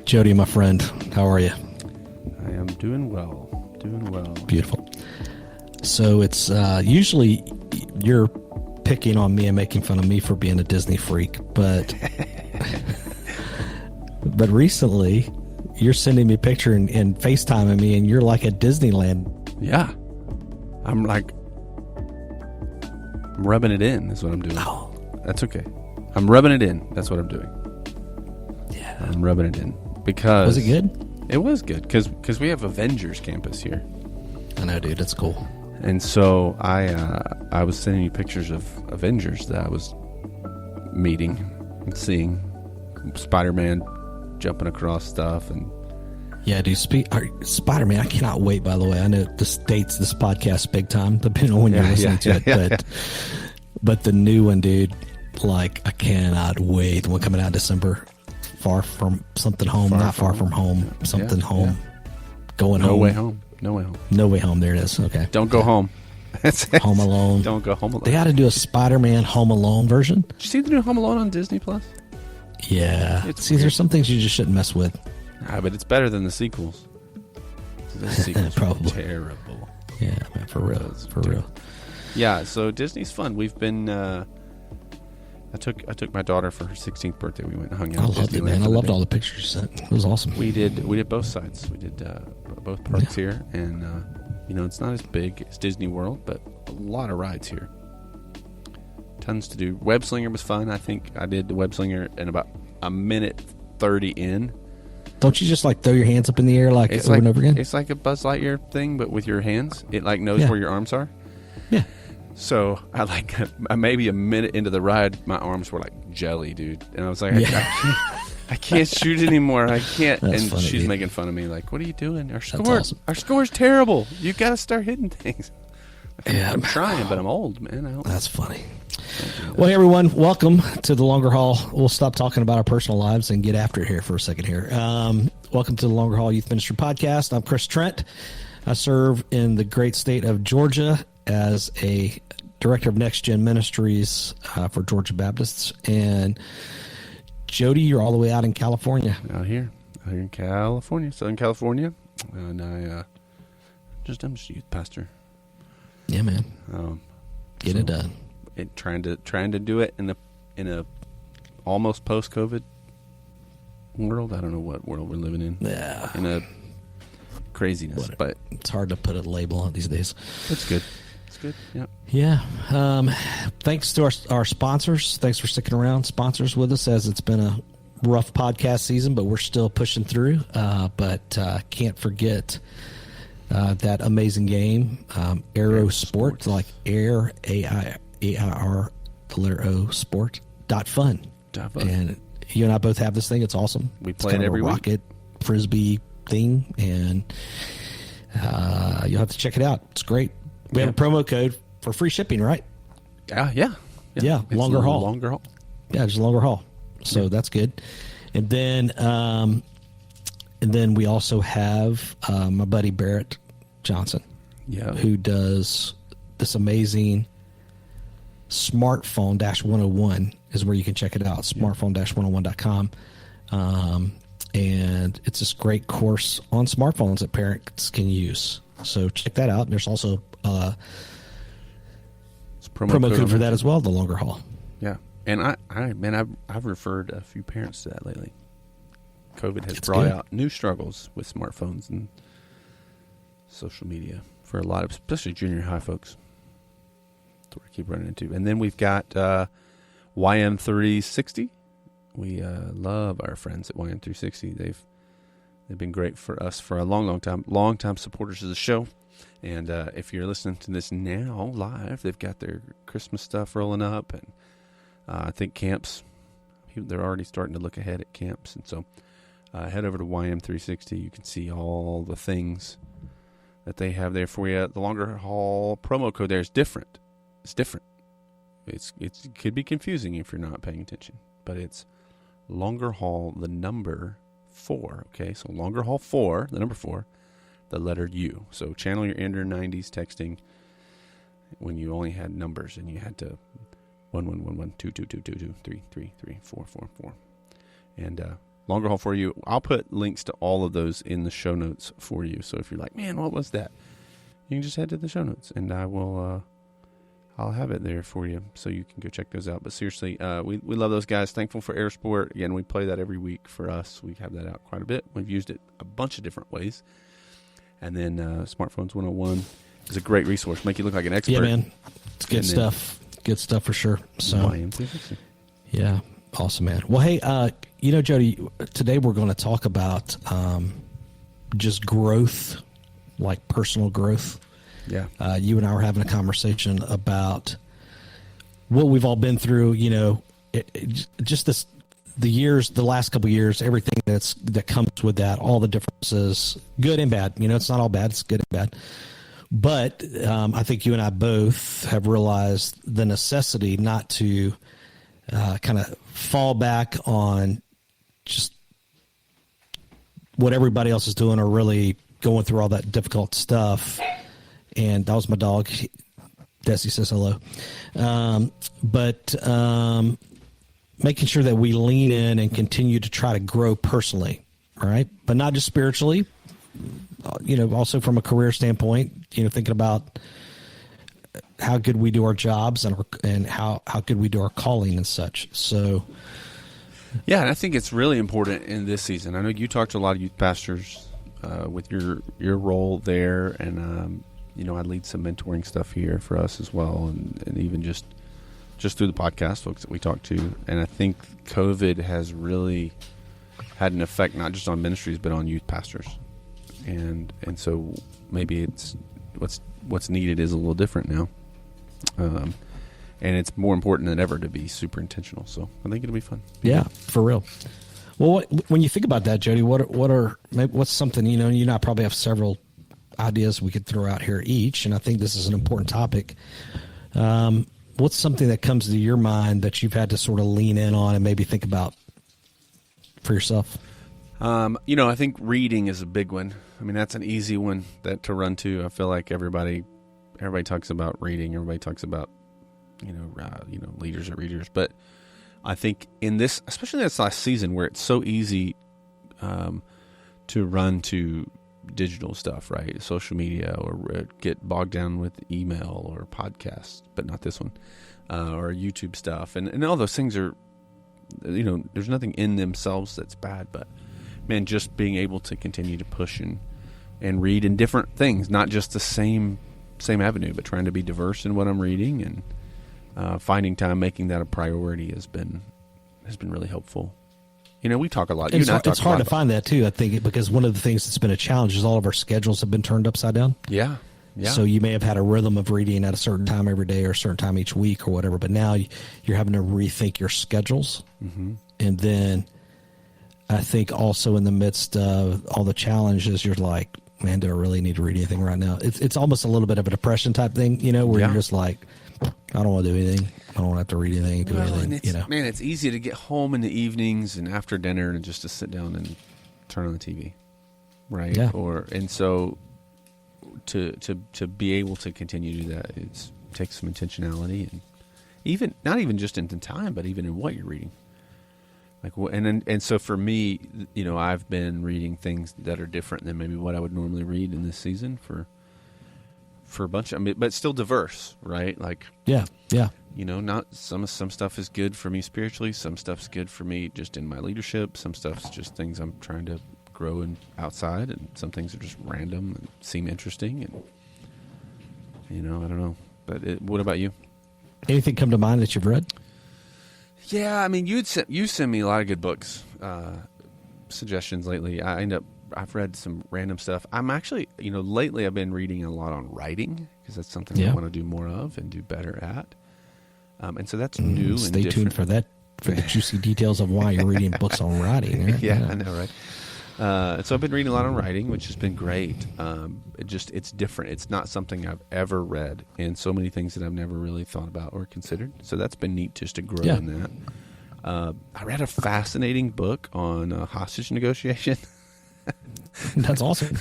Jody, my friend, how are you? I am doing well. Beautiful. So it's usually you're picking on me and making fun of me for being a Disney freak, but but recently you're sending me a picture and FaceTiming me, and you're like at Disneyland. Yeah. I'm rubbing it in is what I'm doing. Oh. That's okay. I'm rubbing it in. That's what I'm doing. Yeah. I'm rubbing it in. Because Was it good? It was good because we have Avengers campus here. I know, dude. It's cool. And so I was sending you pictures of Avengers that I was meeting and seeing. Spider-Man jumping across stuff and yeah, dude. Spider-Man. I cannot wait. By the way, I know this dates this podcast big time, depending on when you're listening to it. But the new one, dude. Like, I cannot wait. The one coming out in December. Far from something home, not far from home, something home, going home. No way home. No way home. There it is. Okay. Don't go home. Home Alone. Don't go Home Alone. They got to do a Spider-Man Home Alone version. Did you see the new Home Alone on Disney Plus? Yeah. See, there's some things you just shouldn't mess with. But it's better than the sequels. The sequels Probably are terrible. Yeah, man, for real. Yeah, so Disney's fun. We've been. I took my daughter for her 16th birthday. We went and hung out. I loved it, man. I loved all the pictures you sent. It was awesome. We did both sides. We did both parks here, and it's not as big as Disney World, but a lot of rides here. Tons to do. Web Slinger was fun. I think I did the Web Slinger in about a minute 30 in. Don't you just like throw your hands up in the air like over and over again? It's like a Buzz Lightyear thing, but with your hands. It like knows where your arms are. Yeah. So I maybe a minute into the ride, my arms were like jelly, dude, and I was like, I can't shoot anymore. I can't. That's and funny, she's dude. making fun of me, like, what are you doing? Awesome. Our score's terrible. You got to start hitting things. Yeah, I'm trying, but I'm old, man. That's funny. Well, hey, everyone, welcome to the Longer Haul. We'll stop talking about our personal lives and get after it here for a second here. Welcome to the Longer Haul Youth Ministry Podcast. I'm Chris Trent. I serve in the great state of Georgia as a director of Next Gen Ministries for Georgia Baptists. And Jody, you're all the way out in California. Out here in California, Southern California. And I'm just a youth pastor. Yeah, man. Get it done. Trying to do it in a almost post-COVID world. I don't know what world we're living in. Yeah. In a craziness, but it's hard to put a label on it these days. It's good. It's good. Yeah. Yeah. Thanks to our sponsors. Thanks for sticking around, sponsors, with us, as it's been a rough podcast season, but we're still pushing through. But can't forget that amazing game, Aero Sport, like Air, AIR, the letter O, sport.fun. And you and I both have this thing. It's awesome. We play it every week. Rocket frisbee thing, and you'll have to check it out. It's great. We have a promo code for free shipping, right? Yeah. Longer haul. Longer haul. Yeah, just longer haul. So that's good. And then we also have my buddy Barrett Johnson, who does this amazing smartphone -101 is where you can check it out. Smartphone-101.com. And it's this great course on smartphones that parents can use. So check that out. And there's also promo code for that as well, the Longer Haul. Yeah. And I've referred a few parents to that lately. COVID has brought out new struggles with smartphones and social media for a lot of, especially junior high folks. That's what we keep running into. And then we've got YM360. We love our friends at YM360. They've been great for us for a long time supporters of the show. And if you're listening to this now live, they've got their Christmas stuff rolling up, and I think camps. They're already starting to look ahead at camps, and so head over to YM360. You can see all the things that they have there for you. The Longer Haul promo code there is different. It's different. It could be confusing if you're not paying attention, but it's Longer Haul, the number 4. Okay, so Longer Haul 4, the number 4, the letter U. So channel your inner 90s texting when you only had numbers and you had to 111122222333444. And longer haul for you. I'll put links to all of those in the show notes for you. So if you're like, man, what was that? You can just head to the show notes, and I'll have it there for you, so you can go check those out. But seriously, we love those guys. Thankful for Air Sport. Again, we play that every week for us. We have that out quite a bit. We've used it a bunch of different ways. And then Smartphones 101 is a great resource. Make you look like an expert. Yeah, man. It's good stuff. Good stuff for sure. So, yeah, awesome, man. Well, hey, Jody, today we're going to talk about just growth, like personal growth. Yeah. You and I were having a conversation about what we've all been through, the last couple of years, everything that comes with that, all the differences, good and bad. It's not all bad. It's good and bad. But I think you and I both have realized the necessity not to kind of fall back on just what everybody else is doing or really going through all that difficult stuff. And that was my dog. Desi says hello. But making sure that we lean in and continue to try to grow personally, all right? But not just spiritually, also from a career standpoint, thinking about how good we do our jobs and how good we do our calling and such. So, yeah, and I think it's really important in this season. I know you talked to a lot of youth pastors with your role there, and I lead some mentoring stuff here for us as well, and even just through the podcast folks that we talk to. And I think COVID has really had an effect not just on ministries but on youth pastors, and so maybe it's what's needed is a little different now, and it's more important than ever to be super intentional. So I think it'll be fun. Yeah, for real. Well, when you think about that, Jody, what's something, you and I probably have several ideas we could throw out here each, and I think this is an important topic. What's something that comes to your mind that you've had to sort of lean in on and maybe think about for yourself? I think reading is a big one. I mean, that's an easy one to run to. I feel like everybody talks about reading. Everybody talks about, leaders or readers. But I think in this, especially this last season where it's so easy to run to digital stuff, right? Social media, or get bogged down with email or podcasts, but not this one, or YouTube stuff. And all those things are, there's nothing in themselves that's bad, but man, just being able to continue to push and read in different things, not just the same avenue, but trying to be diverse in what I'm reading, and finding time, making that a priority has been really helpful. We talk a lot. It's hard to find that too, I think, because one of the things that's been a challenge is all of our schedules have been turned upside down. Yeah. Yeah. So you may have had a rhythm of reading at a certain time every day or a certain time each week or whatever, but now you're having to rethink your schedules. Mm-hmm. And then I think also in the midst of all the challenges, you're like, man, do I really need to read anything right now? It's almost a little bit of a depression type thing, where you're just like, I don't want to do anything. I don't have to read anything, anything. Man, it's easy to get home in the evenings and after dinner and just to sit down and turn on the TV, right? Yeah. And so to be able to continue to do that, it takes some intentionality, and even not even just in time, but even in what you're reading. And so for me, I've been reading things that are different than maybe what I would normally read in this season for a bunch of, but still diverse, right? Yeah. Not some stuff is good for me spiritually. Some stuff's good for me just in my leadership. Some stuff's just things I'm trying to grow in outside, and some things are just random and seem interesting. And I don't know. But what about you? Anything come to mind that you've read? Yeah, I mean, you send me a lot of good books, suggestions lately. I've read some random stuff. I'm actually, lately I've been reading a lot on writing, because that's something I want to do more of and do better at. And so that's new and different. Stay tuned for that, for the juicy details of why you're reading books on writing. Right? Yeah, I know, right? So I've been reading a lot on writing, which has been great. It's different. It's not something I've ever read, and so many things that I've never really thought about or considered. So that's been neat just to grow in that. I read a fascinating book on hostage negotiation. That's awesome.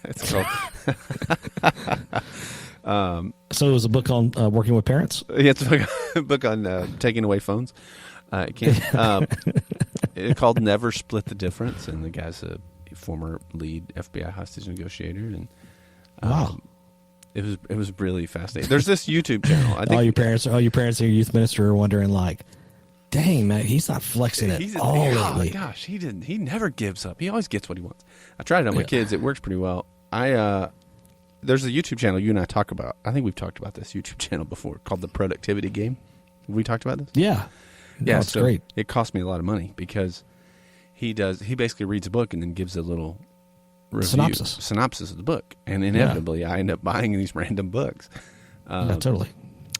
It's called. So it was a book on working with parents? Yeah, it's a book on taking away phones. It It's called Never Split the Difference, and the guy's a former lead FBI hostage negotiator, and wow. It was really fascinating. There's this YouTube channel. I think all your parents in your youth minister are wondering, like, dang, man, he's not flexing it all lately. Oh gosh, he never gives up. He always gets what he wants. I tried it on my kids. It works pretty well. There's a YouTube channel you and I talk about. I think we've talked about this YouTube channel before, called The Productivity Game. Have we talked about this? Yeah. Yeah, it's great. It cost me a lot of money because he basically reads a book and then gives a little review, synopsis of the book. And inevitably, I end up buying these random books. Yeah, totally.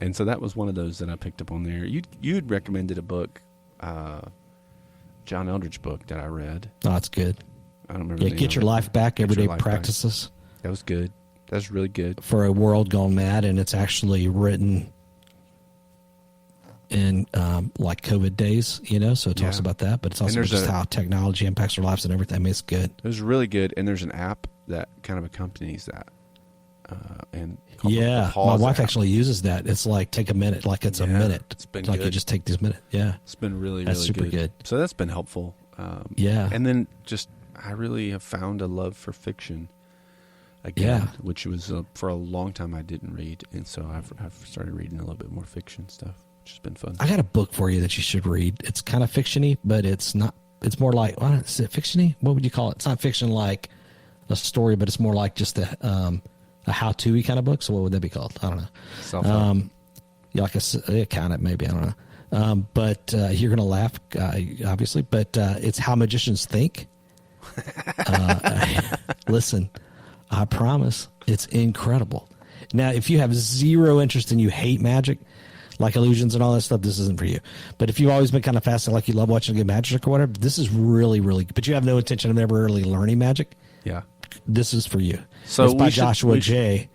And so that was one of those that I picked up on there. You'd recommended a book, John Eldridge book that I read. Oh, that's good. I don't remember. Yeah, Get Your Life Back, Everyday Practices. That was good. That's really good. For a world gone mad, and it's actually written in like COVID days, so it talks about that, but it's also just how technology impacts our lives and everything. I mean, it's good. It was really good, and there's an app that kind of accompanies that. My wife actually uses that. It's like take a minute, like it's a minute. It's been like good. You just take this minute. Yeah, it's been really that's super good. So that's been helpful. And then I really have found a love for fiction again, which was for a long time I didn't read, and so I've started reading a little bit more fiction stuff, which has been fun. I got a book for you that you should read. It's kind of fiction-y, but it's not. It's more like, is it fiction-y? What would you call it? It's not fiction like a story, but it's more like just a how-to-y kind of book. So what would that be called? I don't know. Self-help. Like a kind of, maybe, I don't know. But you're gonna laugh, obviously. But it's How Magicians Think. Listen, I promise it's incredible. Now, if you have zero interest and you hate magic, like illusions and all that stuff, this isn't for you. But if you've always been kind of fascinated, like you love watching good magic or whatever, this is really, really good. But you have no intention of ever really learning magic. Yeah. This is for you. So it's by Joshua J.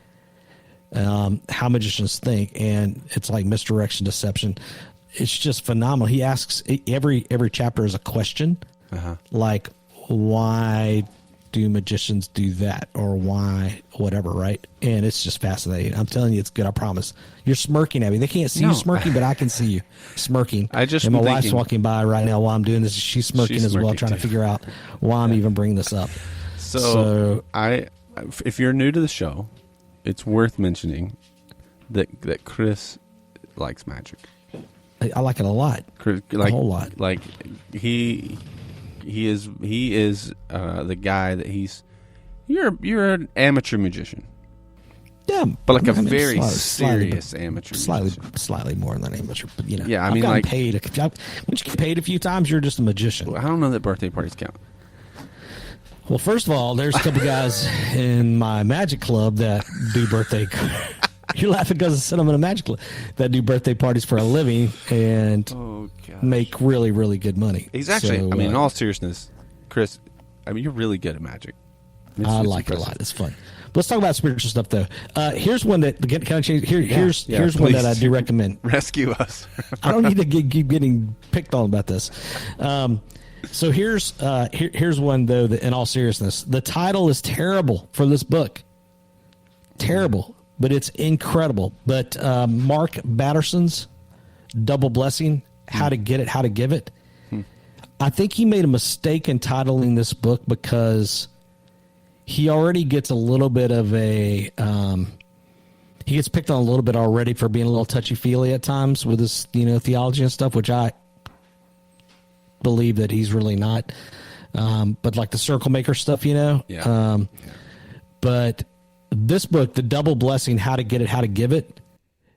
How Magicians Think, and it's like misdirection, deception. It's just phenomenal. He asks every chapter is a question, like why do magicians do that, or why whatever, right? And it's just fascinating. I'm telling you, it's good. I promise. You're smirking at me. They can't see you smirking, but I can see you smirking. And my wife's walking by right now while I'm doing this. She's smirking as well, trying to figure out why I'm even bringing this up. So if you're new to the show, it's worth mentioning that Chris likes magic. I like it a lot. Chris, a whole lot. Like he is the guy that you're an amateur magician. Yeah, but like a very serious amateur magician. Slightly more than amateur, but Yeah, I mean, I've like paid. Once you get paid a few times, you're just a magician. I don't know that birthday parties count. Well, first of all, there's a couple guys in my magic club that do birthday. You're laughing because I said I'm in a magic club that do birthday parties for a living and make really, really good money. He's actually, in all seriousness, Chris, you're really good at magic. I like it a lot. It's fun. Let's talk about spiritual stuff, though. Here's one that can I change? Here's one that I do recommend. Rescue us. I don't need to keep getting picked on about this. So here's one, though, that in all seriousness, the title is terrible for this book. Terrible, but it's incredible. But Mark Batterson's Double Blessing, How to Get It, How to Give It. I think he made a mistake in titling this book because he already gets a little bit of a he gets picked on a little bit already for being a little touchy-feely at times with his theology and stuff, which I believe that he's really not. But like the circle maker stuff, but this book, The Double Blessing, How to Get It, How to Give It,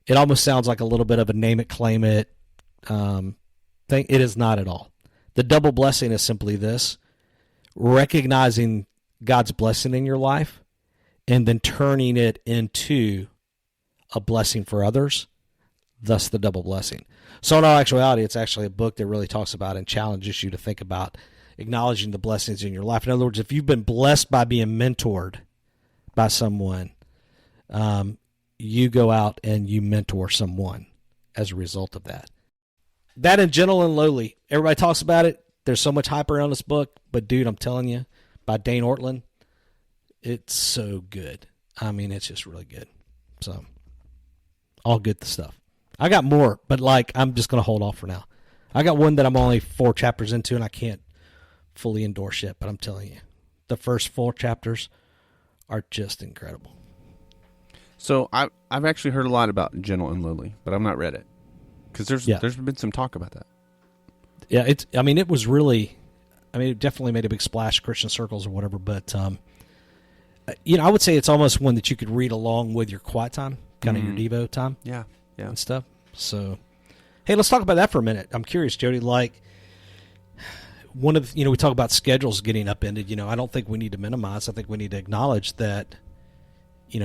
it almost sounds like a little bit of a name it, claim it thing. It is not at all. The double blessing is simply this: recognizing God's blessing in your life and then turning it into a blessing for others, thus the double blessing. So in all actuality, it's actually a book that really talks about and challenges you to think about acknowledging the blessings in your life. In other words, if you've been blessed by being mentored by someone, you go out and you mentor someone as a result of that. That and Gentle and Lowly. Everybody talks about it. There's so much hype around this book, but dude, I'm telling you, by Dane Ortland, it's so good. I mean, it's just really good. So, all good stuff. I got more, but I'm just going to hold off for now. I got one that I'm only 4 chapters into, and I can't fully endorse yet, but I'm telling you, the first 4 chapters are just incredible. So I've actually heard a lot about Gentle and Lowly, but I've not read it because there's been some talk about that. Yeah, it was really, it definitely made a big splash in Christian circles or whatever, but I would say it's almost one that you could read along with your quiet time, kind of your Devo time, and stuff. So, hey, let's talk about that for a minute. I'm curious, Jody. Like, one of we talk about schedules getting upended. I don't think we need to minimize. I think we need to acknowledge that,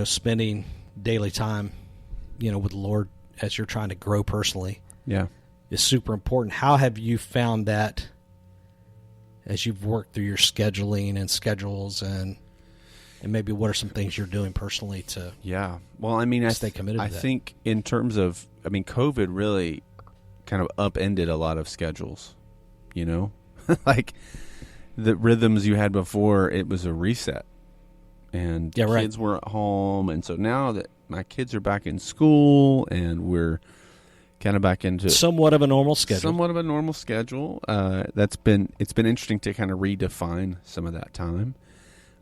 spending daily time, with the Lord as you're trying to grow personally, is super important. How have you found that as you've worked through your scheduling and schedules, and maybe what are some things you're doing personally to stay committed to that? I think in terms of, COVID really kind of upended a lot of schedules, like the rhythms you had before, it was a reset. And kids were at home, and so now that my kids are back in school and we're kind of back into somewhat of a normal schedule. It's been interesting to kind of redefine some of that time.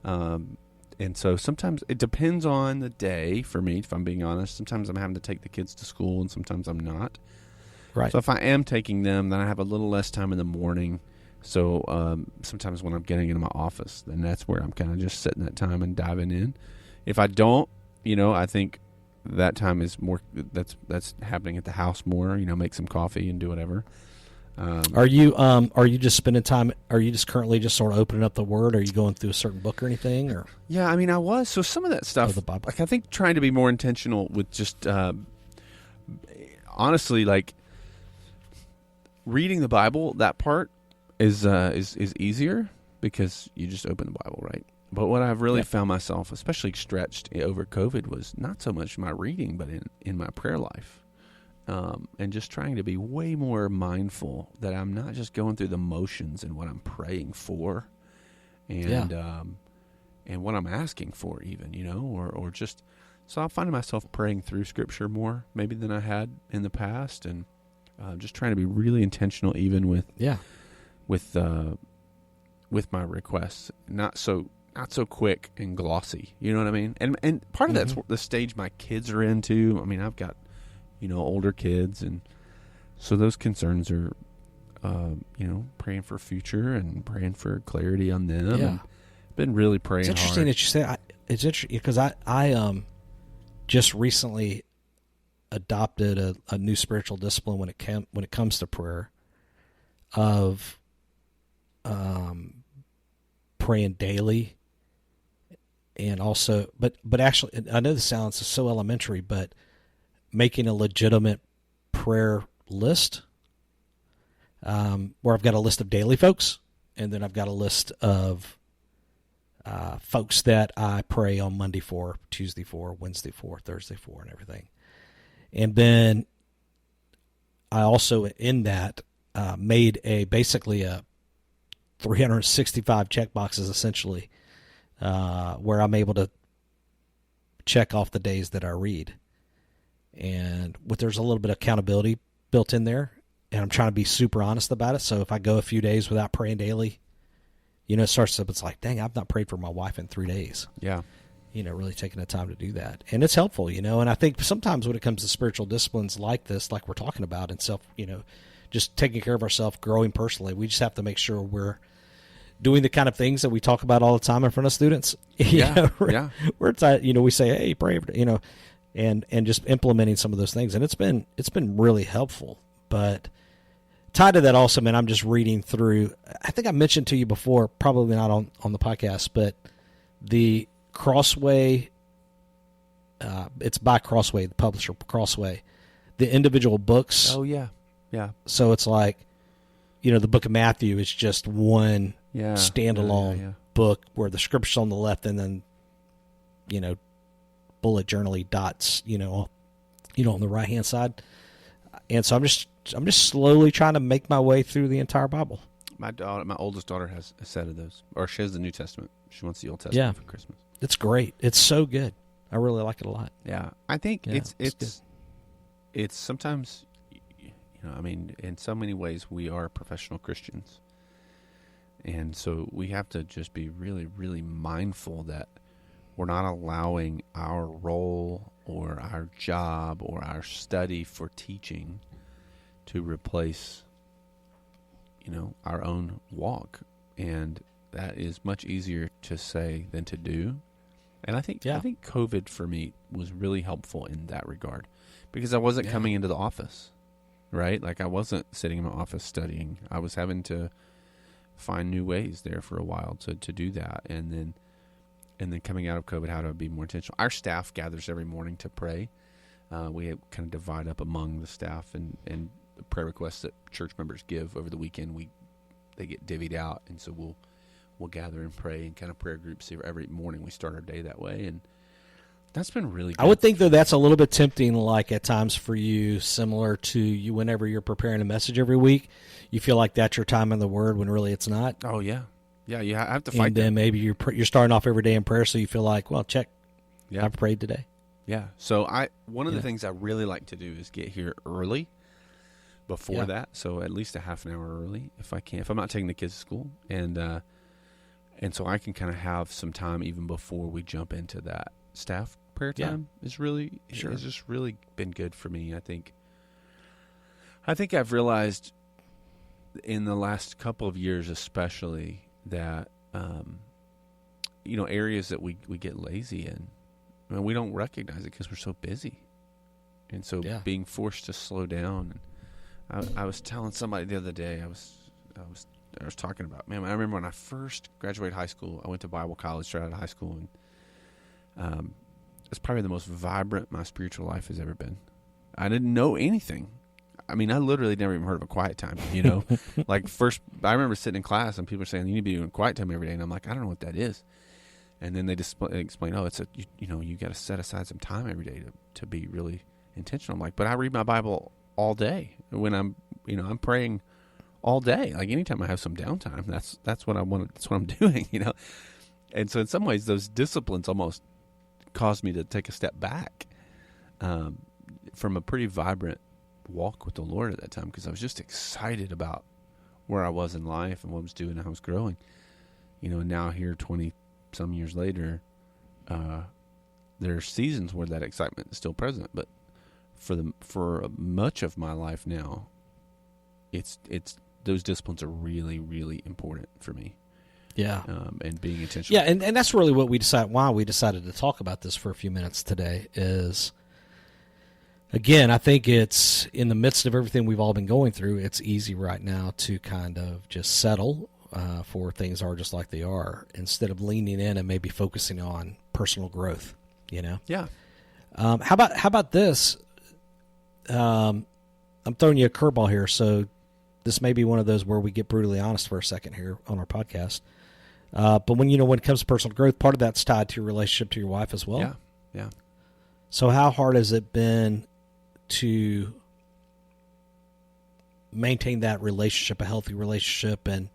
And so sometimes it depends on the day for me, if I'm being honest. Sometimes I'm having to take the kids to school and sometimes I'm not. Right. So if I am taking them, then I have a little less time in the morning. So sometimes when I'm getting into my office, then that's where I'm kind of just setting that time and diving in. If I don't, I think that time is more, that's happening at the house more, make some coffee and do whatever. Are you just spending time? Are you just currently just sort of opening up the Word? Are you going through a certain book or anything? Or yeah, I was. So some of that stuff, like I think trying to be more intentional with just honestly, like reading the Bible. That part is easier because you just open the Bible, right? But what I've really found myself, especially stretched over COVID, was not so much my reading, but in my prayer life. And just trying to be way more mindful that I'm not just going through the motions and what I'm praying for, and what I'm asking for, even or just so I'm finding myself praying through Scripture more maybe than I had in the past, and just trying to be really intentional, even with my requests, not so quick and glossy. You know what I mean? And part of that's the stage my kids are into. I've got older kids, and so those concerns are, praying for future and praying for clarity on them. Yeah. And been really praying. It's interesting that you say. It's interesting because I just recently adopted a new spiritual discipline when it comes to prayer, of praying daily, and also, but actually, I know this sounds so elementary, but making a legitimate prayer list, where I've got a list of daily folks, and then I've got a list of folks that I pray on Monday for, Tuesday for, Wednesday for, Thursday for, and everything. And then I also, in that, made basically a 365 checkboxes, essentially, where I'm able to check off the days that I read. And there's a little bit of accountability built in there, and I'm trying to be super honest about it. So if I go a few days without praying daily, it starts to, it's like, dang, I've not prayed for my wife in 3 days. Yeah. Really taking the time to do that. And it's helpful, and I think sometimes when it comes to spiritual disciplines like this, like we're talking about, and self, just taking care of ourselves, growing personally, we just have to make sure we're doing the kind of things that we talk about all the time in front of students. Where it's, we say, hey, pray, and just implementing some of those things. And it's been really helpful. But tied to that also, man, I'm just reading through, I think I mentioned to you before, probably not on the podcast, but the Crossway, it's by Crossway, the publisher Crossway, the individual books. Oh, yeah. Yeah. So it's like, the book of Matthew is just one standalone book where the scripture's on the left, and then, bullet journaly dots, on the right hand side. And so I'm just slowly trying to make my way through the entire Bible. My oldest daughter has a set of those, or she has the New Testament. She wants the Old Testament for Christmas. It's great. It's so good. I really like it a lot. Yeah, I think it's sometimes, I mean, in so many ways, we are professional Christians. And so we have to just be really, really mindful that we're not allowing our role or our job or our study for teaching to replace, our own walk. And that is much easier to say than to do. And I think COVID for me was really helpful in that regard, because I wasn't coming into the office, right? Like, I wasn't sitting in my office studying. I was having to find new ways there for a while to do that. And then coming out of COVID, how to be more intentional. Our staff gathers every morning to pray. We kind of divide up among the staff, and the prayer requests that church members give over the weekend, they get divvied out. And so we'll gather and pray in kind of prayer groups every morning. We start our day that way, and that's been really good. I would think, though, that's a little bit tempting, like at times for you, similar to you whenever you're preparing a message every week, you feel like that's your time in the Word when really it's not. Oh, yeah. Yeah, you have to fight. And then maybe you're starting off every day in prayer, so you feel like, well, check, yeah, I've prayed today. Yeah. So one of the things I really like to do is get here early before that, so at least a half an hour early if I can, if I'm not taking the kids to school. And so I can kind of have some time even before we jump into that staff prayer time. Is really has just really been good for me. I think I've realized in the last couple of years, especially, that areas that we get lazy in, I mean, we don't recognize it because we're so busy, and so being forced to slow down. I was telling somebody the other day, I was talking about, man, I remember when I first graduated high school, I went to Bible college straight out of high school, and it's probably the most vibrant my spiritual life has ever been. I didn't know anything. I mean, I literally never even heard of a quiet time, Like, first, I remember sitting in class and people were saying, you need to be doing quiet time every day, and I'm like, I don't know what that is. And then they explain, it's you got to set aside some time every day to be really intentional. I'm like, but I read my Bible all day when I'm praying all day. Like, anytime I have some downtime, that's what I want. That's what I'm doing, And so in some ways, those disciplines almost caused me to take a step back from a pretty vibrant walk with the Lord at that time, because I was just excited about where I was in life and what I was doing and how I was growing. And now here 20 some years later, there are seasons where that excitement is still present, but for much of my life now, it's those disciplines are really, really important for me. Yeah. And being intentional. Yeah, and that's really what why we decided to talk about this for a few minutes today is, again, I think it's in the midst of everything we've all been going through, it's easy right now to kind of just settle for things are just like they are, instead of leaning in and maybe focusing on personal growth, Yeah. How about this? I'm throwing you a curveball here, so this may be one of those where we get brutally honest for a second here on our podcast. But when it comes to personal growth, part of that's tied to your relationship to your wife as well. Yeah. Yeah. So how hard has it been to maintain that relationship, a healthy relationship, and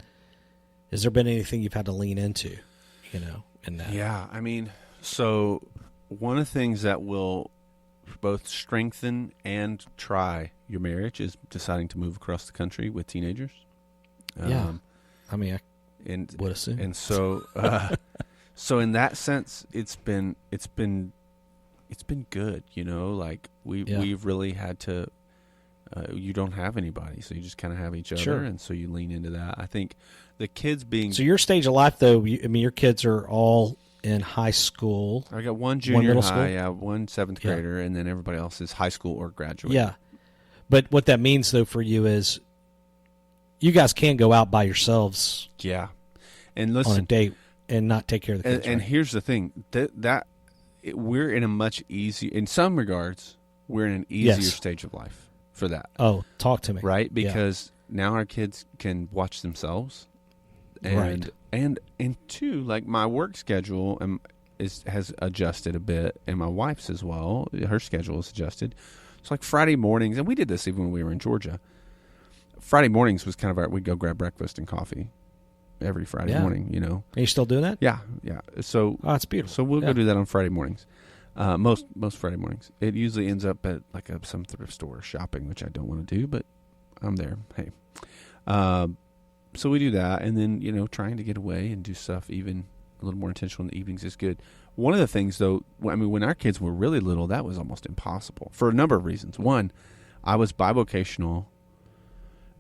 has there been anything you've had to lean into, in that? Yeah, I mean, so one of the things that will both strengthen and try your marriage is deciding to move across the country with teenagers. I would assume. And so, so in that sense, it's been good. Like we've really had to. You don't have anybody, so you just kind of have each other, and so you lean into that. I think the kids being so your stage of life, though. Your kids are all in high school. I got one junior high, one seventh grader, and then everybody else is high school or graduate. Yeah, but what that means though for you is, you guys can go out by yourselves. Yeah, and listen, on a date and not take care of the kids. And here's the thing we're in a much easier, in some regards, we're in an easier stage of life for that. Oh, talk to me. Right? Because now our kids can watch themselves. And two, like my work schedule has adjusted a bit, and my wife's as well. Her schedule is adjusted. So like Friday mornings, and we did this even when we were in Georgia. Friday mornings was kind of we'd go grab breakfast and coffee every Friday morning, Are you still doing that? Yeah. So it's beautiful. So we'll go do that on Friday mornings. Most Friday mornings. It usually ends up at like some thrift store shopping, which I don't want to do, but I'm there. Hey. So we do that, and then, trying to get away and do stuff even a little more intentional in the evenings is good. One of the things, though, when our kids were really little, that was almost impossible for a number of reasons. One, I was bivocational,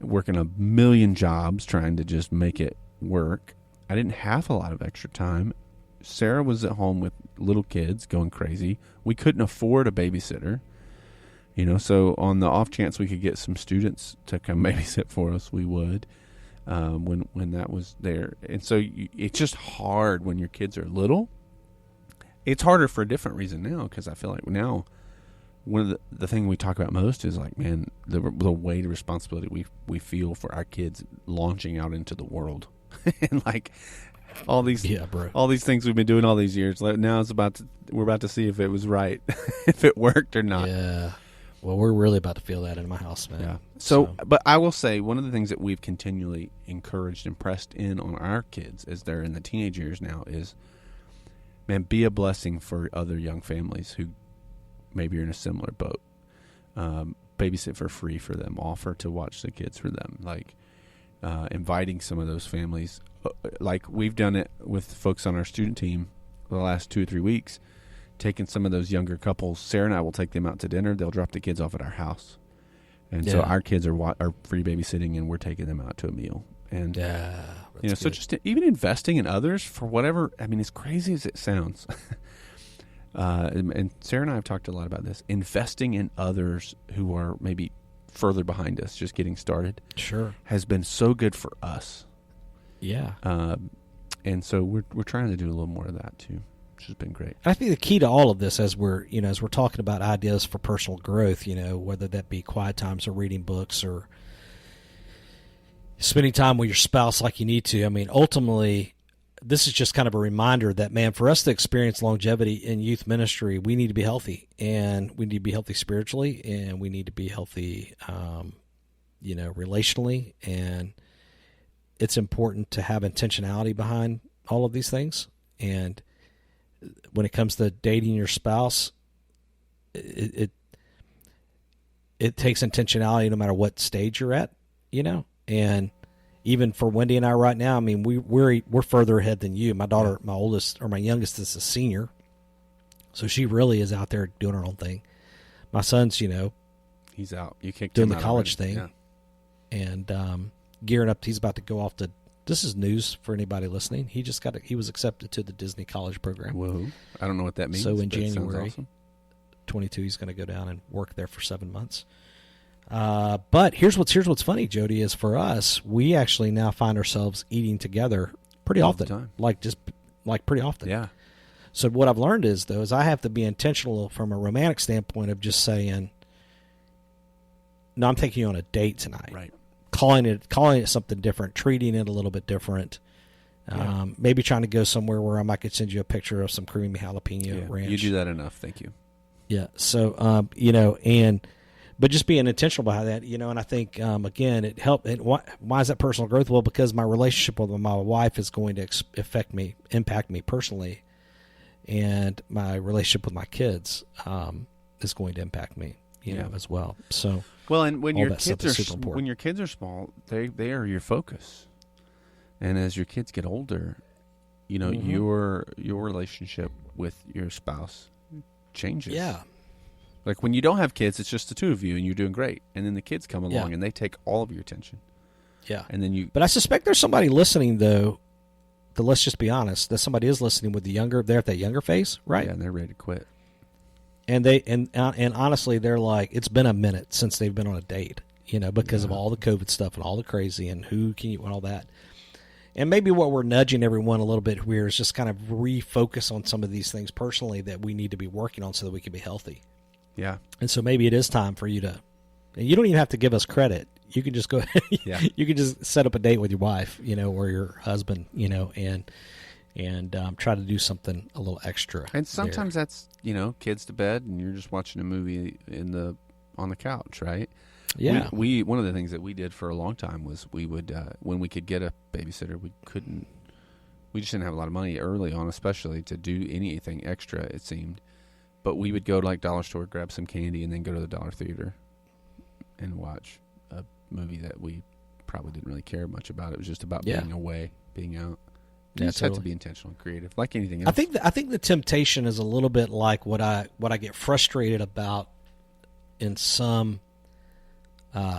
working a million jobs, trying to just make it work. I didn't have a lot of extra time. Sarah was at home with little kids going crazy. We couldn't afford a babysitter. So on the off chance we could get some students to come babysit for us, we would, when that was there. And so it's just hard when your kids are little. It's harder for a different reason now, because I feel like now one of the thing we talk about most is like, man, the weight of responsibility we feel for our kids launching out into the world. And like all these things we've been doing all these years, now we're about to see if it was right, if it worked or not. Yeah. Well, we're really about to feel that in my house, man. Yeah. So, but I will say one of the things that we've continually encouraged and pressed in on our kids as they're in the teenage years now is, man, be a blessing for other young families who maybe are in a similar boat. Babysit for free for them. Offer to watch the kids for them. Like inviting some of those families. Like we've done it with folks on our student team the last 2 or 3 weeks. Taking some of those younger couples, Sarah and I will take them out to dinner. They'll drop the kids off at our house, and so our kids are free babysitting, and we're taking them out to a meal. And so just even investing in others for whatever. I mean, as crazy as it sounds, and Sarah and I have talked a lot about this. Investing in others who are maybe further behind us, just getting started, has been so good for us. Yeah, and so we're trying to do a little more of that too, which has been great. I think the key to all of this, as we're talking about ideas for personal growth, whether that be quiet times or reading books or spending time with your spouse like you need to. I mean, ultimately, this is just kind of a reminder that, man, for us to experience longevity in youth ministry, we need to be healthy, and we need to be healthy spiritually, and we need to be healthy, relationally, and it's important to have intentionality behind all of these things. And when it comes to dating your spouse, it takes intentionality no matter what stage you're at, and even for Wendy and I right now, I mean, we're further ahead than you. My daughter, my youngest is a senior, so she really is out there doing her own thing. My son's, he's out. You kicked doing him the out college already. thing, and gearing up. He's about to go off to. This is news for anybody listening. He was accepted to the Disney College program. Whoa! I don't know what that means. So in January, awesome. 22, he's going to go down and work there for 7 months. But here's what's funny, Jody, is for us, we actually now find ourselves eating together pretty All often, the time. like pretty often. Yeah. So what I've learned is I have to be intentional from a romantic standpoint of just saying, no, I'm taking you on a date tonight. Right. Calling it something different, treating it a little bit different. Maybe trying to go somewhere where I could send you a picture of some creamy jalapeno ranch. You do that enough. Thank you. Yeah. So, but just being intentional behind that, and I think, again, it helped. Why is that personal growth? Well, because my relationship with my wife is going to impact me personally, and my relationship with my kids is going to impact me, as well. So, well, and when your when your kids are small, they are your focus, and as your kids get older, your relationship with your spouse changes. Yeah. Like when you don't have kids, it's just the two of you and you're doing great. And then the kids come along and they take all of your attention. Yeah. And then But I suspect there's somebody listening, though, that, let's just be honest, that somebody is listening with they're at that younger phase, right? Yeah, and they're ready to quit. And and honestly, they're like, it's been a minute since they've been on a date, because of all the COVID stuff and all the crazy and who can you and all that. And maybe what we're nudging everyone a little bit here is just kind of refocus on some of these things personally that we need to be working on so that we can be healthy. Yeah. And so maybe it is time for you to, and you don't even have to give us credit. You can just go, you can just set up a date with your wife, or your husband, and try to do something a little extra. And sometimes that's, kids to bed and you're just watching a movie on the couch, right? Yeah. We one of the things that we did for a long time was we would, when we could get a babysitter, we just didn't have a lot of money early on, especially to do anything extra, it seemed. But we would go to dollar store, grab some candy, and then go to the dollar theater and watch a movie that we probably didn't really care much about. It was just about Yeah. being away, being out. You Yeah, just have to totally. be intentional and creative, like anything else. I think the temptation is a little bit like what I get frustrated about in some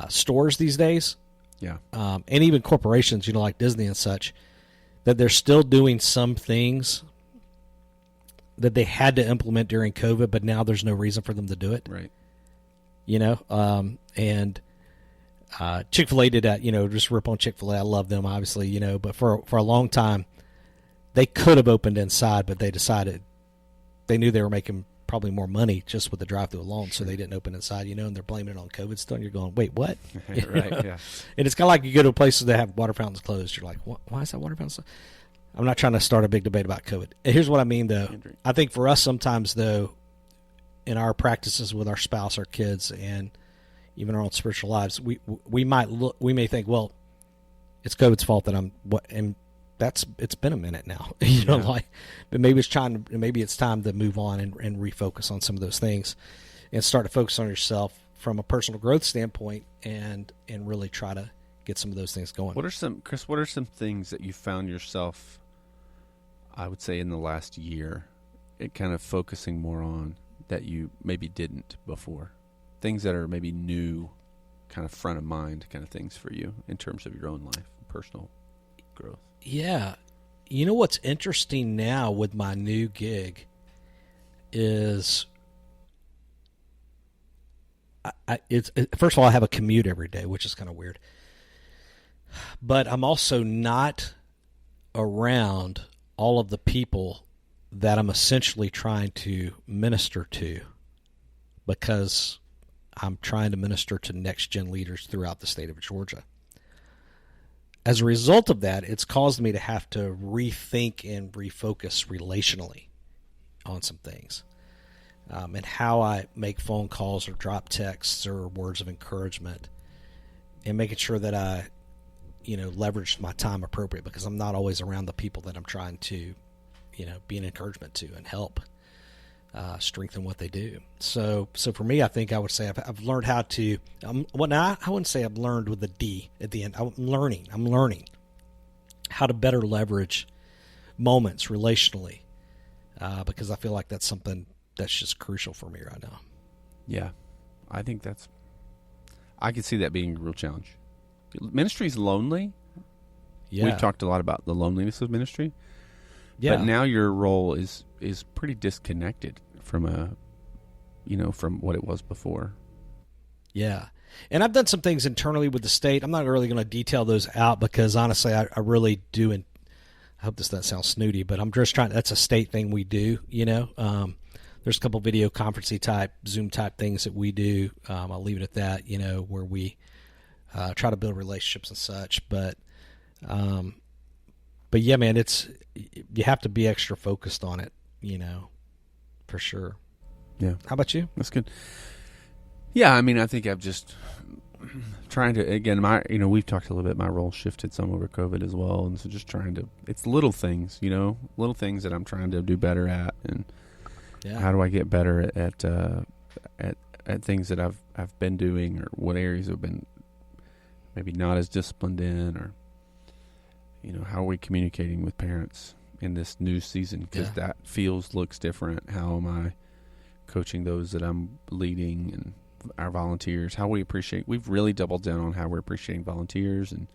stores these days, Yeah. and even corporations, like Disney and such, that they're still doing some things that they had to implement during COVID, but now there's no reason for them to do it. Right. And Chick-fil-A did that, just rip on Chick-fil-A. I love them, obviously, but for a long time, they could have opened inside, but they decided they knew they were making probably more money just with the drive-thru alone, so they didn't open inside, and they're blaming it on COVID still, and you're going, wait, what? Right, yeah. And it's kind of like you go to places that have water fountains closed. You're like, why is that water fountain closed? I'm not trying to start a big debate about COVID. Here's what I mean, though. I think for us sometimes, though, in our practices with our spouse, our kids, and even our own spiritual lives, we may think, well, it's COVID's fault that and it's been a minute now, but maybe it's time to move on and refocus on some of those things, and start to focus on yourself from a personal growth standpoint, and really try to get some of those things going. Chris, what are some things that you found yourself, I would say, in the last year, it kind of focusing more on that you maybe didn't before? Things that are maybe new, kind of front of mind kind of things for you in terms of your own life, personal growth. Yeah. What's interesting now with my new gig is first of all, I have a commute every day, which is kind of weird. But I'm also not around all of the people that I'm essentially trying to minister to, because I'm trying to minister to next-gen leaders throughout the state of Georgia. As a result of that, it's caused me to have to rethink and refocus relationally on some things, and how I make phone calls or drop texts or words of encouragement, and making sure that I leverage my time appropriate, because I'm not always around the people that I'm trying to be an encouragement to and help strengthen what they do. So for me, I think I would say I've learned how to. I wouldn't say I've learned with a D at the end. I'm learning how to better leverage moments relationally, because I feel like that's something that's just crucial for me right now. Yeah, I think I could see that being a real challenge. Ministry's lonely. Yeah, we've talked a lot about the loneliness of ministry. Yeah. But now your role is pretty disconnected from from what it was before. Yeah. And I've done some things internally with the state. I'm not really going to detail those out, because honestly, I really do. And I hope this doesn't sound snooty, but I'm just trying. That's a state thing we do. There's a couple video conferencing type, Zoom type things that we do. I'll leave it at that. Where we try to build relationships and such. But yeah, man, you have to be extra focused on it, for sure. Yeah. How about you? That's good. Yeah, I mean, I think I've just trying to, again, we've talked a little bit, my role shifted some over COVID as well, and so just trying to, it's little things, little things that I'm trying to do better at, and how do I get better at things that I've been doing, or what areas have been maybe not as disciplined in, or how are we communicating with parents in this new season, because that looks different. How am I coaching those that I'm leading, and our volunteers? We've really doubled down on how we're appreciating volunteers, and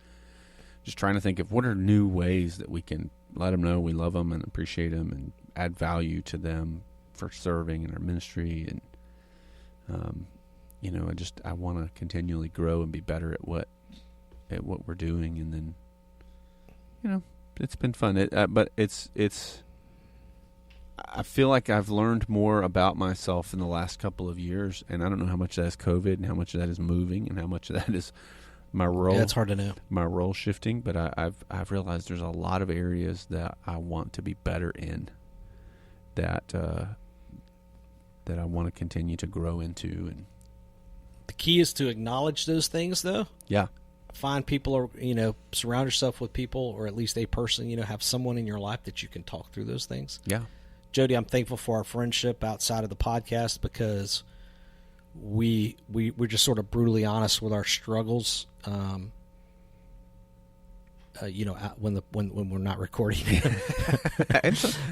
just trying to think of what are new ways that we can let them know we love them and appreciate them and add value to them for serving in our ministry. And I want to continually grow and be better at what we're doing. And then it's been fun. But I feel like I've learned more about myself in the last couple of years, and I don't know how much that is COVID and how much of that is moving and how much of that is my role. Yeah, it's hard to know. My role shifting, but I've realized there's a lot of areas that I want to be better in, that I want to continue to grow into. And the key is to acknowledge those things, though. Yeah. Find people, or surround yourself with people, or at least a person. Have someone in your life that you can talk through those things. Yeah. Jody, I'm thankful for our friendship outside of the podcast, because we're just sort of brutally honest with our struggles. When we're not recording,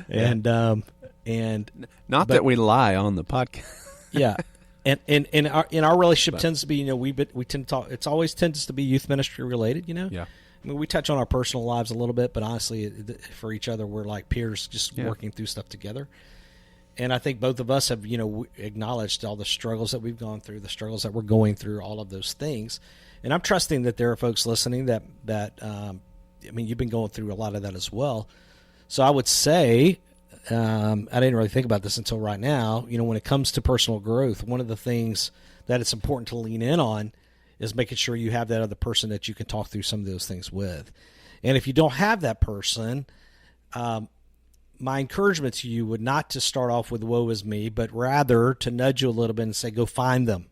and not that we lie on the podcast. Yeah, and in our relationship tends to be, we tend to talk. It's always tends to be youth ministry related. Yeah. I mean, we touch on our personal lives a little bit, but honestly, for each other, we're like peers, just working through stuff together. And I think both of us have, acknowledged all the struggles that we've gone through, the struggles that we're going through, all of those things. And I'm trusting that there are folks listening that you've been going through a lot of that as well. So I would say, I didn't really think about this until right now. When it comes to personal growth, one of the things that it's important to lean in on is making sure you have that other person that you can talk through some of those things with. And if you don't have that person, my encouragement to you would not to start off with woe is me, but rather to nudge you a little bit and say, go find them.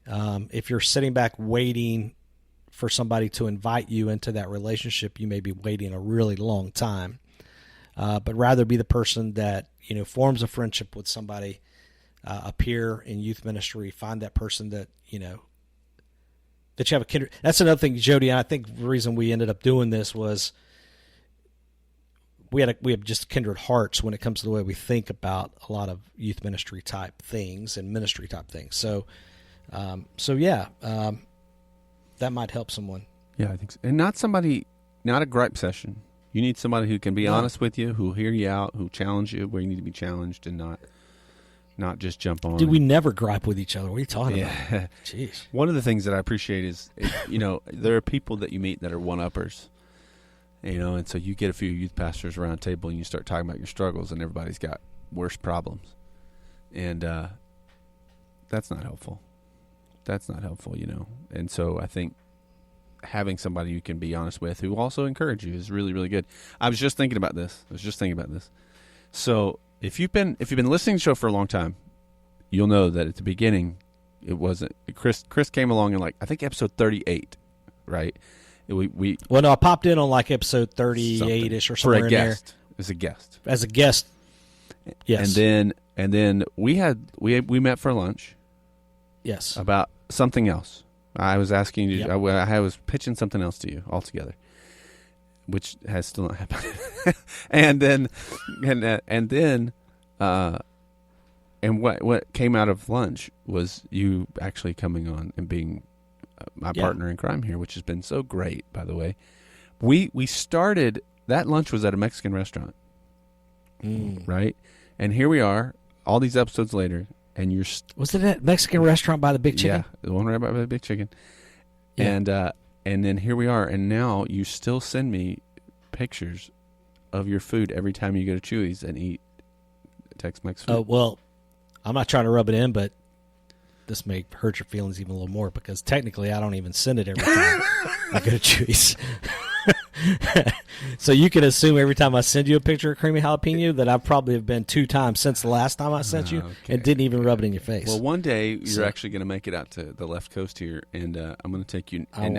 If you're sitting back waiting for somebody to invite you into that relationship, you may be waiting a really long time. But rather be the person that, forms a friendship with somebody, a peer in youth ministry. Find that person that, that you have a kindred. That's another thing, Jody, and I think the reason we ended up doing this was we have just kindred hearts when it comes to the way we think about a lot of youth ministry type things and ministry type things. So that might help someone. Yeah, I think so. And not a gripe session. You need somebody who can be honest with you, who'll hear you out, who'll challenge you where you need to be challenged, and not just jump on. Dude, we never gripe with each other. What are you talking about? Jeez. One of the things that I appreciate is, there are people that you meet that are one-uppers, and so you get a few youth pastors around a table and you start talking about your struggles, and everybody's got worse problems. And that's not helpful. And so I think having somebody you can be honest with who also encourage you is really, really good. I was just thinking about this. So if you've been listening to the show for a long time, you'll know that at the beginning it wasn't Chris came along in I think episode 38, right? Well, no, I popped in on episode 38ish or somewhere for a guest. As a guest. Yes. And then we met for lunch. Yes. About something else. I was asking you. Yep. I was pitching something else to you altogether, which has still not happened. and what came out of lunch was you actually coming on and being my partner in crime here, which has been so great. By the way, we started that lunch was at a Mexican restaurant, right? And here we are, all these episodes later. And was it that Mexican restaurant by the Big Chicken? Yeah, the one right by the Big Chicken. Yeah. And then here we are, and now you still send me pictures of your food every time you go to Chuy's and eat Tex-Mex food. Oh, well, I'm not trying to rub it in, but this may hurt your feelings even a little more because technically I don't even send it every time I go to Chuy's. So you can assume every time I send you a picture of creamy jalapeno that I probably have been 2 times since the last time I sent you and didn't even rub it in your face. Well, one day you're actually going to make it out to the left coast here, and I'm going to take you, and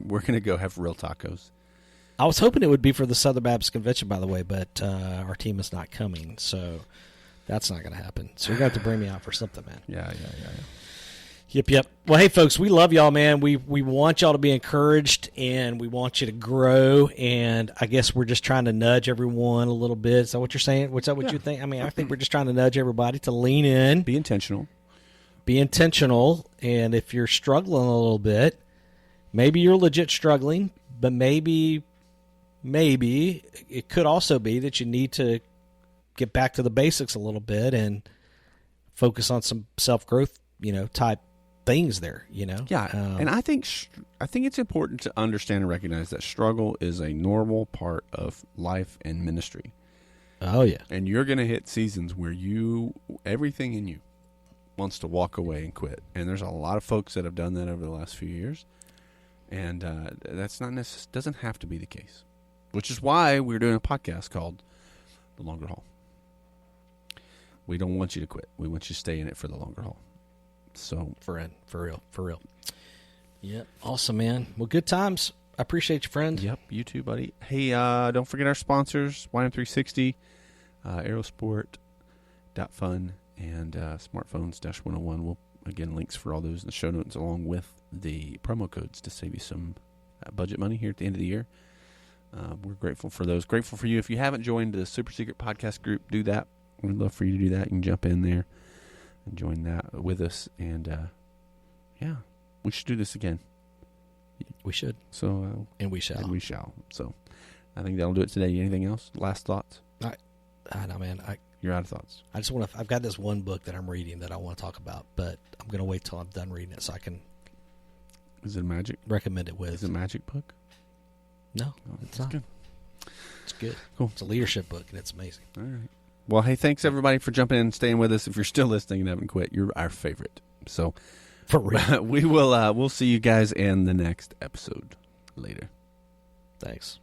we're going to go have real tacos. I was hoping it would be for the Southern Baptist Convention, by the way, but our team is not coming, so that's not going to happen. So you're going to have to bring me out for something, man. Yeah. Yep. Well, hey, folks, we love y'all, man. We want y'all to be encouraged, and we want you to grow, and I guess we're just trying to nudge everyone a little bit. Is that what you're saying? What's that what you think? I mean, I think we're just trying to nudge everybody to lean in. Be intentional. And if you're struggling a little bit, maybe you're legit struggling, but maybe it could also be that you need to get back to the basics a little bit and focus on some self-growth, type things there, Yeah, and I think it's important to understand and recognize that struggle is a normal part of life and ministry. Oh yeah, and you're going to hit seasons where everything in you wants to walk away and quit, and there's a lot of folks that have done that over the last few years, and that's not doesn't have to be the case, which is why we're doing a podcast called The Longer Haul. We don't want you to quit. We want you to stay in it for the longer haul. So for real. Yep. Awesome, man. Well, good times. I appreciate you, friend. Yep. You too, buddy. Hey, don't forget our sponsors, YM360, Aerosport.fun, and Smartphones -101. We'll, again, links for all those in the show notes along with the promo codes to save you some budget money here at the end of the year. We're grateful for those. Grateful for you. If you haven't joined the Super Secret Podcast group, do that. We'd love for you to do that. You can jump in there and join that with us. And, yeah, we should do this again. We should. So, and we shall. And we shall. So, I think that'll do it today. Anything else? Last thoughts? I know, man. You're out of thoughts. I just want to. I've got this one book that I'm reading that I want to talk about, but I'm going to wait till I'm done reading it so I can. Is it a magic? Recommend it with. Is it a magic book? No, it's not. Good. It's good. Cool. It's a leadership book, and it's amazing. All right. Well, hey, thanks everybody for jumping in and staying with us. If you're still listening and haven't quit, you're our favorite. So, for real, we'll see you guys in the next episode. Later. Thanks.